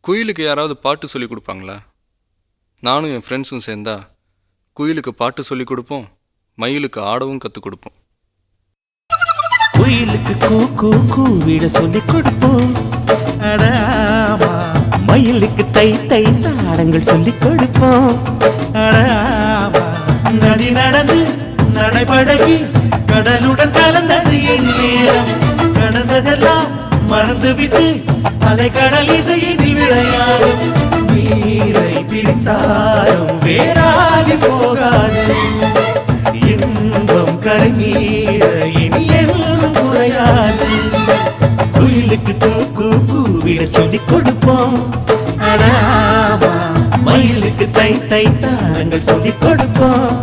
குயிலுக்கு யாராவது பாட்டு சொல்லி கொடுப்பாங்களா? நானும் என் ஃப்ரெண்ட்ஸும் சேர்ந்தா குயிலுக்கு பாட்டு சொல்லி கொடுப்போம், மயிலுக்கு ஆடவும் கற்றுக் கொடுப்போம். குயிலுக்கு கூ கூ கூவிட சொல்லி கொடுப்போம், மயிலுக்கு தை தை தாளங்கள் சொல்லி கொடுப்போம். நதி நடந்து நடைபழகி கடலுடன் கலந்தது என் நேரம், கடந்ததெல்லாம் மறந்துவிட்டு அலைக்கடல் இசையினில் விளையாடும். நீரை பிரித்தாலும் வேறாகி போகாது, இன்பம் கரை மீற இனி என்றும் குறையாது. குயிலுக்கு கூ கூவிட சொல்லி கொடுப்போம், மயிலுக்கு தை தை தாளங்கள் சொல்லி கொடுப்போம்.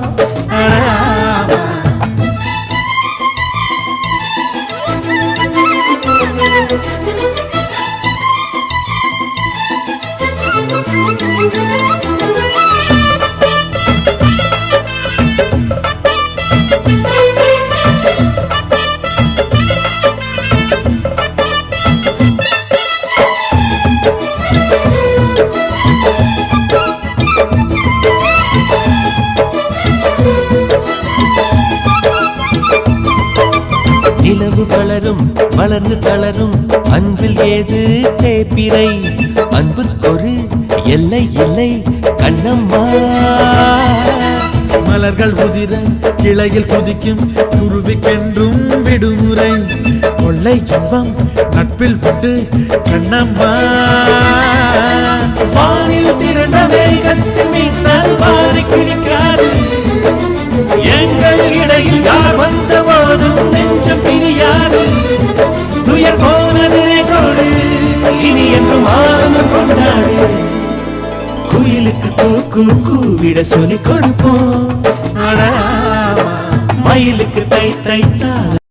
நிலவு வளரும் வளர்ந்து தளரும் அன்பில் ஏது தேப்பிரை, அன்புக்கொரு எல்லை இல்லை கண்ணம்மா. மலர்கள் உதிர கிளையில் குதிக்கும் குருவிக்கென்றும் விடுமுறை, கொள்ளை இன்பம் நட்பில் விட்டு கண்ணம்மா. வானில் திரண்ட வேகத்தின் மின்னல் வாரி கிழிக்காது, எங்கள் இடையில் யார் வந்த போதும் நெஞ்சம் பிரியாது. துயர் போனது நேற்றோடு இனி என்றும் ஆனந்தம் கொண்டாடு. குயிலுக்கு கூ கூவிட சொல்லி கொடுப்போம், மயிலுக்கு தை தை தாளம்